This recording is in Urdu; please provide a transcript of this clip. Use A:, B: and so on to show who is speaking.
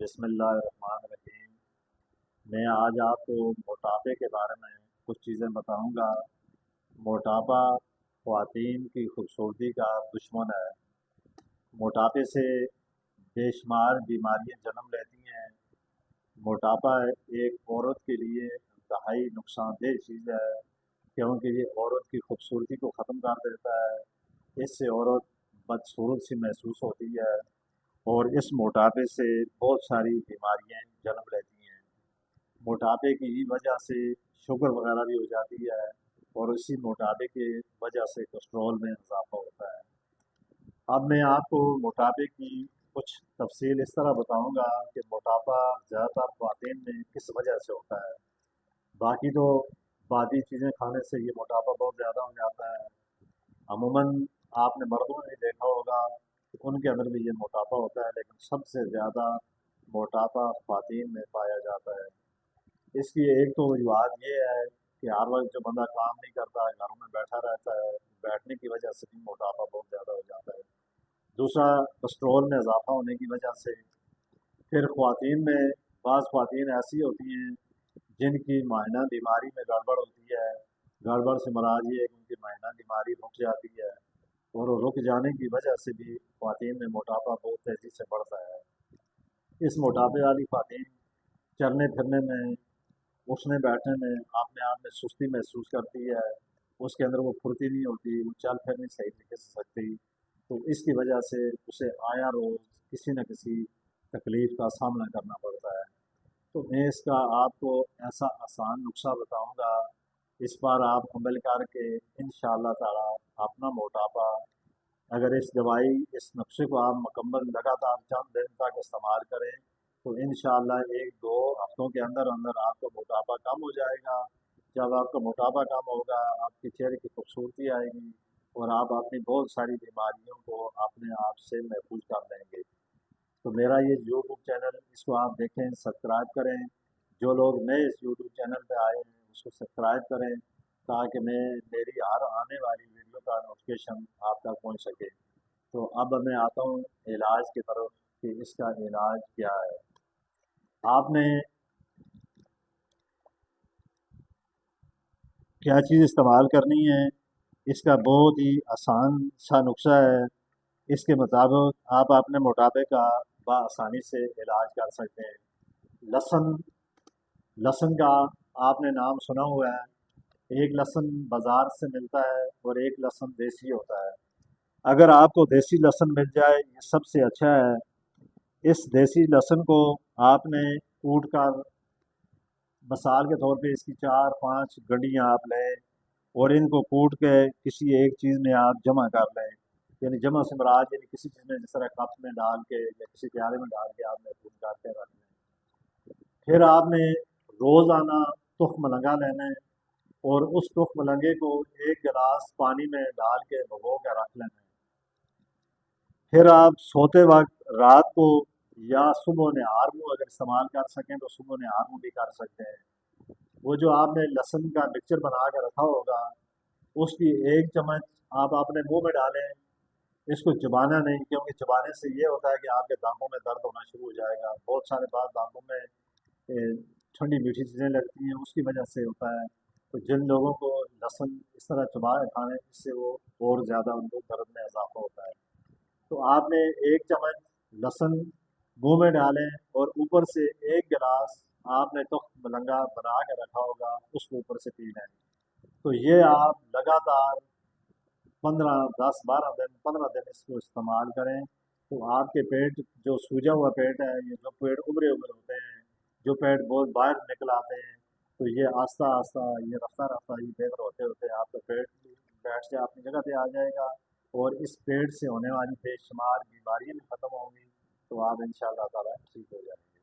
A: بسم اللہ الرحمن الرحیم۔ میں آج آپ کو موٹاپے کے بارے میں کچھ چیزیں بتاؤں گا۔ موٹاپا خواتین کی خوبصورتی کا دشمن ہے۔ موٹاپے سے بے شمار بیماریاں جنم لیتی ہیں۔ موٹاپا ایک عورت کے لیے انتہائی نقصان دہ چیز ہے، کیونکہ یہ عورت کی خوبصورتی کو ختم کر دیتا ہے۔ اس سے عورت بدصورت سی محسوس ہوتی ہے، اور اس موٹاپے سے بہت ساری بیماریاں جنم لیتی ہیں۔ موٹاپے کی وجہ سے شوگر وغیرہ بھی ہو جاتی ہے، اور اسی موٹاپے کی وجہ سے کولیسٹرول میں اضافہ ہوتا ہے۔ اب میں آپ کو موٹاپے کی کچھ تفصیل اس طرح بتاؤں گا کہ موٹاپا زیادہ تر خواتین میں کس وجہ سے ہوتا ہے۔ باقی تو بادی چیزیں کھانے سے یہ موٹاپا بہت زیادہ ہو جاتا ہے۔ عموماً آپ نے مردوں میں بھی دیکھا ہوگا کہ ان کے اندر بھی یہ موٹاپا ہوتا ہے، لیکن سب سے زیادہ موٹاپا خواتین میں پایا جاتا ہے۔ اس کی ایک تو وجوہات یہ ہے کہ ہر وقت جو بندہ کام نہیں کرتا ہے، گھروں میں بیٹھا رہتا ہے، بیٹھنے کی وجہ سے بھی موٹاپا بہت زیادہ ہو جاتا ہے۔ دوسرا، کولیسٹرول میں اضافہ ہونے کی وجہ سے۔ پھر خواتین میں بعض خواتین ایسی ہوتی ہیں جن کی ماہنہ بیماری میں گڑبڑ ہوتی ہے۔ گڑبڑ سے مراد یہ ہے کہ ان کی ماہنہ بیماری رک جاتی ہے، اور وہ رک جانے کی وجہ سے بھی خواتین میں موٹاپا بہت تیزی سے بڑھتا ہے۔ اس موٹاپے والی خواتین چلنے پھرنے میں، اٹھنے بیٹھنے میں اپنے آپ میں سستی محسوس کرتی ہے۔ اس کے اندر وہ پھرتی نہیں ہوتی، وہ چل پھر نہیں صحیح طریقے سے سکتی، تو اس کی وجہ سے اسے آیا روز کسی نہ کسی تکلیف کا سامنا کرنا پڑتا ہے۔ تو میں اس کا آپ کو ایسا آسان نسخہ بتاؤں گا، اس پر آپ عمل کر کے انشاءاللہ تعالی اپنا موٹاپا، اگر اس نقشے کو آپ مکمل لگاتار چند دن تک استعمال کریں تو انشاءاللہ ایک دو ہفتوں کے اندر اندر آپ کا موٹاپا کم ہو جائے گا۔ جب آپ کا موٹاپا کم ہوگا، آپ کے چہرے کی خوبصورتی آئے گی، اور آپ اپنی بہت ساری بیماریوں کو اپنے آپ سے محفوظ کر لیں گے۔ تو میرا یہ یوٹیوب چینل، اس کو آپ دیکھیں، سبسکرائب کریں۔ جو لوگ نئے اس یوٹیوب چینل پہ آئے ہیں اس کو سبسکرائب کریں، تاکہ میری ہر آنے والی ویڈیو کا نوٹیفیکیشن آپ تک پہنچ سکے۔ تو اب میں آتا ہوں علاج کی طرف کہ اس کا علاج کیا ہے۔ آپ نے کیا چیز استعمال کرنی ہے، اس کا بہت ہی آسان سا نسخہ ہے۔ اس کے مطابق آپ اپنے موٹاپے کا بآسانی سے علاج کر سکتے ہیں۔ لہسن کا آپ نے نام سنا ہوا ہے۔ ایک لہسن بازار سے ملتا ہے، اور ایک لہسن دیسی ہوتا ہے۔ اگر آپ کو دیسی لہسن مل جائے یہ سب سے اچھا ہے۔ اس دیسی لہسن کو آپ نے کوٹ کر، مثال کے طور پہ اس کی 4-5 گنڈیاں آپ لیں، اور ان کو کوٹ کے کسی ایک چیز میں آپ جمع کر لیں۔ یعنی جمع سے مراد یعنی کسی چیز میں، جس طرح کپ میں ڈال کے یا کسی پیالے میں ڈال کے آپ نے کوٹ کر کے رکھ لیں۔ پھر آپ نے روزانہ تخم ملنگا لینا ہے، اور اس تخم ملنگے کو ایک گلاس پانی میں ڈال کے بھگو کے رکھ لینا ہے۔ پھر آپ سوتے وقت رات کو یا صبح نہار منہ اگر استعمال کر سکیں تو صبح نہار منہ بھی کر سکتے ہیں۔ وہ جو آپ نے لہسن کا مکسچر بنا کے رکھا ہوگا، اس کی ایک چمچ آپ اپنے منہ میں ڈالیں۔ اس کو چبانا نہیں، کیونکہ چبانے سے یہ ہوتا ہے کہ آپ کے دانتوں میں درد ہونا شروع ہو جائے گا۔ بہت سارے بعض دانتوں میں ٹھنڈی میٹھی چیزیں لگتی ہیں، اس کی وجہ سے ہوتا ہے۔ تو جن لوگوں کو لہسن اس طرح چبا کے کھانے، اس سے وہ اور زیادہ ان کو درد میں اضافہ ہوتا ہے۔ تو آپ نے ایک چمچ لہسن منہ میں ڈالیں، اور اوپر سے ایک گلاس آپ نے تخم ملنگا بنا کے رکھا ہوگا، اس کو اوپر سے پی لیں۔ تو یہ آپ لگاتار 15 دن اس کو استعمال کریں، تو آپ کے پیٹ جو سوجا ہوا پیٹ ہے، یہ جو پیٹ ابھرے ابھرے ہوتے ہیں، جو پیٹ بہت باہر نکل آتے ہیں، تو یہ آہستہ آہستہ، یہ رفتہ رفتہ یہ بہتر ہوتے ہوتے آپ کا پیٹ بیٹھ سے اپنی جگہ پہ آ جائے گا، اور اس پیٹ سے ہونے والی بے شمار بیماریاں بھی ختم ہوں گی، تو آپ انشاءاللہ تعالیٰ ٹھیک ہو جائیں گے۔